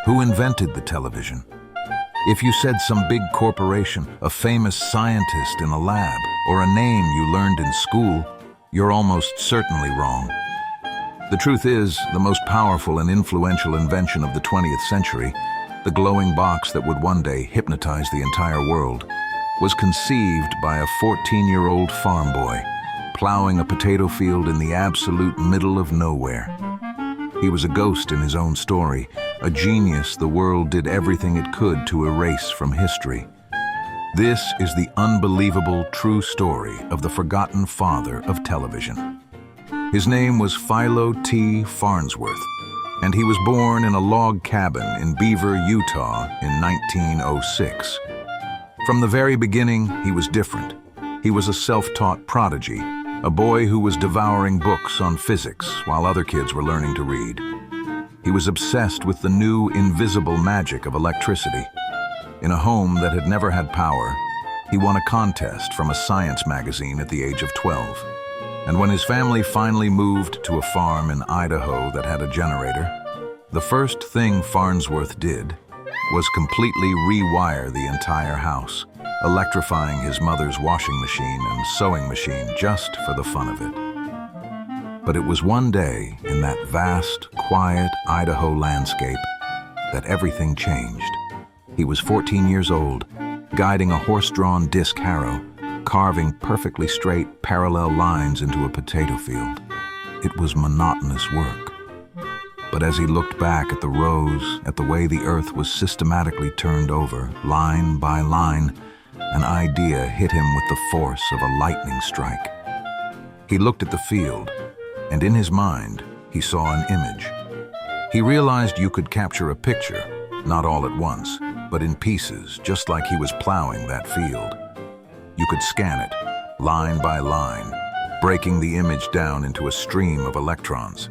Who invented the television? If you said some big corporation, a famous scientist in a lab, or a name you learned in school, you're almost certainly wrong. The truth is, the most powerful and influential invention of the 20th century, the glowing box that would one day hypnotize the entire world, was conceived by a 14-year-old farm boy, plowing a potato field in the absolute middle of nowhere. He was a ghost in his own story, a genius the world did everything it could to erase from history. This is the unbelievable true story of the forgotten father of television. His name was Philo T. Farnsworth, and he was born in a log cabin in Beaver, Utah in 1906. From the very beginning, he was different. He was a self-taught prodigy, a boy who was devouring books on physics while other kids were learning to read. He was obsessed with the new invisible magic of electricity. In a home that had never had power, he won a contest from a science magazine at the age of 12. And when his family finally moved to a farm in Idaho that had a generator, the first thing Farnsworth did was completely rewire the entire house, electrifying his mother's washing machine and sewing machine just for the fun of it. But it was one day in that vast, quiet Idaho landscape that everything changed. He was 14 years old, guiding a horse-drawn disc harrow, carving perfectly straight, parallel lines into a potato field. It was monotonous work. But as he looked back at the rows, at the way the earth was systematically turned over, line by line, an idea hit him with the force of a lightning strike. He looked at the field, and in his mind, he saw an image. He realized you could capture a picture, not all at once, but in pieces, just like he was plowing that field. You could scan it, line by line, breaking the image down into a stream of electrons.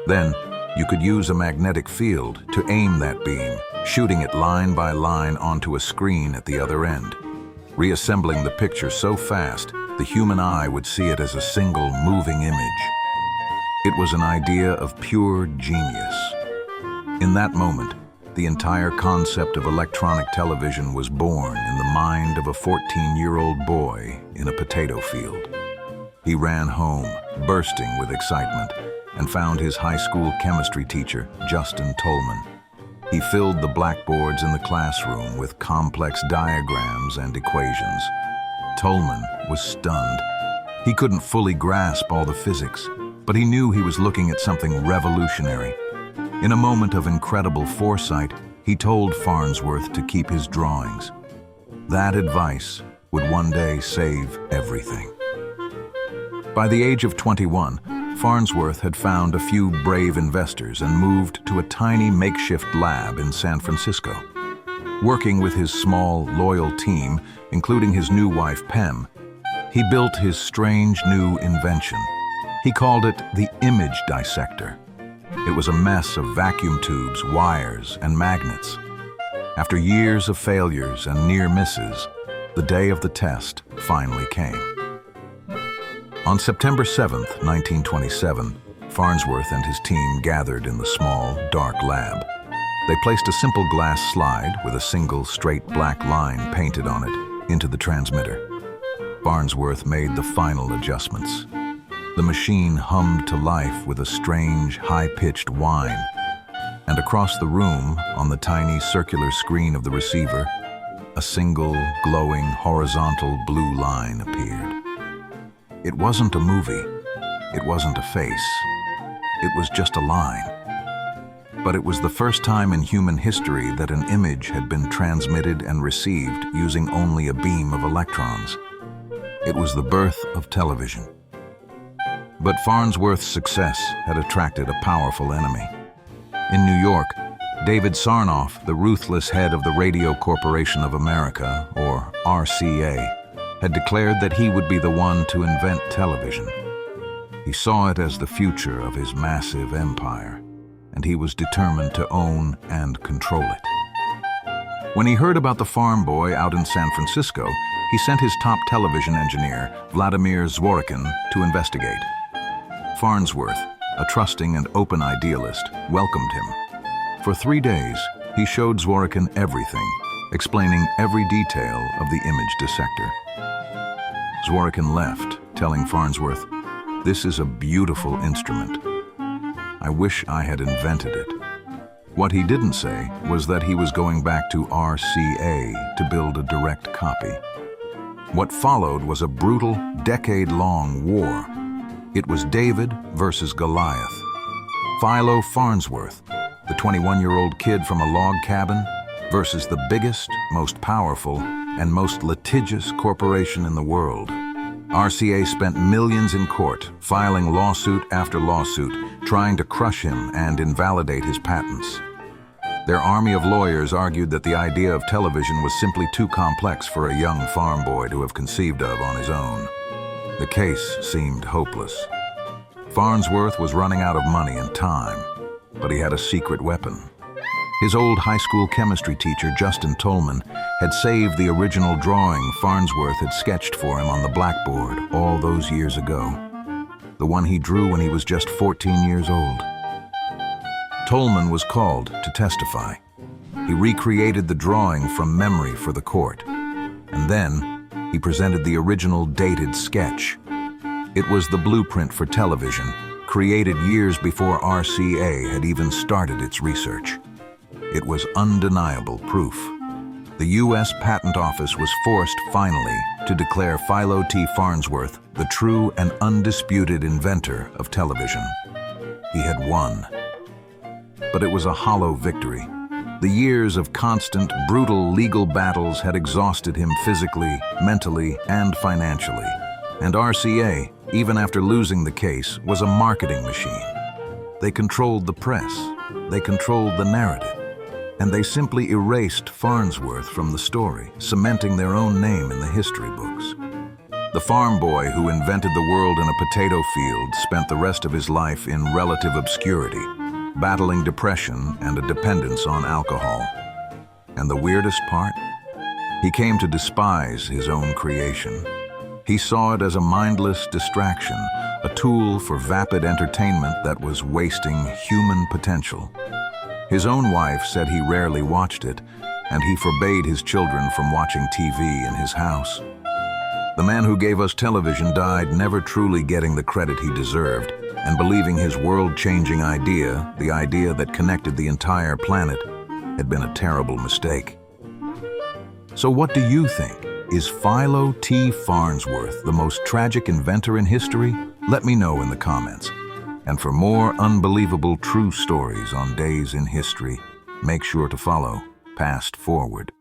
Then, you could use a magnetic field to aim that beam, shooting it line by line onto a screen at the other end, reassembling the picture so fast the human eye would see it as a single moving image. It was an idea of pure genius. In that moment, the entire concept of electronic television was born in the mind of a 14-year-old boy in a potato field. He ran home, bursting with excitement, and found his high school chemistry teacher, Justin Tolman. He filled the blackboards in the classroom with complex diagrams and equations. Tolman was stunned. He couldn't fully grasp all the physics, but he knew he was looking at something revolutionary. In a moment of incredible foresight, he told Farnsworth to keep his drawings. That advice would one day save everything. By the age of 21, Farnsworth had found a few brave investors and moved to a tiny makeshift lab in San Francisco. Working with his small, loyal team, including his new wife, Pem, he built his strange new invention. He called it the image dissector. It was a mess of vacuum tubes, wires, and magnets. After years of failures and near misses, the day of the test finally came. On September 7, 1927, Farnsworth and his team gathered in the small, dark lab. They placed a simple glass slide with a single, straight black line painted on it into the transmitter. Farnsworth made the final adjustments. The machine hummed to life with a strange, high-pitched whine, and across the room, on the tiny circular screen of the receiver, a single, glowing, horizontal blue line appeared. It wasn't a movie. It wasn't a face. It was just a line. But it was the first time in human history that an image had been transmitted and received using only a beam of electrons. It was the birth of television. But Farnsworth's success had attracted a powerful enemy. In New York, David Sarnoff, the ruthless head of the Radio Corporation of America, or RCA, had declared that he would be the one to invent television. He saw it as the future of his massive empire, and he was determined to own and control it. When he heard about the farm boy out in San Francisco, he sent his top television engineer, Vladimir Zworykin, to investigate. Farnsworth, a trusting and open idealist, welcomed him. For 3 days, He showed Zworykin everything, explaining every detail of the image dissector. Zworykin left, telling Farnsworth, "This is a beautiful instrument. I wish I had invented it." What he didn't say was that he was going back to RCA to build a direct copy. What followed was a brutal, decade-long war. It was David versus Goliath. Philo Farnsworth, the 21-year-old kid from a log cabin, versus the biggest, most powerful, and most litigious corporation in the world. RCA spent millions in court, filing lawsuit after lawsuit, trying to crush him and invalidate his patents. Their army of lawyers argued that the idea of television was simply too complex for a young farm boy to have conceived of on his own. The case seemed hopeless. Farnsworth was running out of money and time, but he had a secret weapon. His old high school chemistry teacher, Justin Tolman, had saved the original drawing Farnsworth had sketched for him on the blackboard all those years ago. The one he drew when he was just 14 years old. Tolman was called to testify. He recreated the drawing from memory for the court, and then he presented the original dated sketch. It was the blueprint for television, created years before RCA had even started its research. It was undeniable proof. The U.S. Patent Office was forced, finally, to declare Philo T. Farnsworth the true and undisputed inventor of television. He had won. But it was a hollow victory. The years of constant, brutal legal battles had exhausted him physically, mentally, and financially. And RCA, even after losing the case, was a marketing machine. They controlled the press. They controlled the narrative. And they simply erased Farnsworth from the story, cementing their own name in the history books. The farm boy who invented the world in a potato field spent the rest of his life in relative obscurity, battling depression and a dependence on alcohol. And the weirdest part? He came to despise his own creation. He saw it as a mindless distraction, a tool for vapid entertainment that was wasting human potential. His own wife said he rarely watched it, and he forbade his children from watching TV in his house. The man who gave us television died never truly getting the credit he deserved, and believing his world-changing idea, the idea that connected the entire planet, had been a terrible mistake. So what do you think? Is Philo T. Farnsworth the most tragic inventor in history? Let me know in the comments. And for more unbelievable true stories on days in history, make sure to follow Past Forward.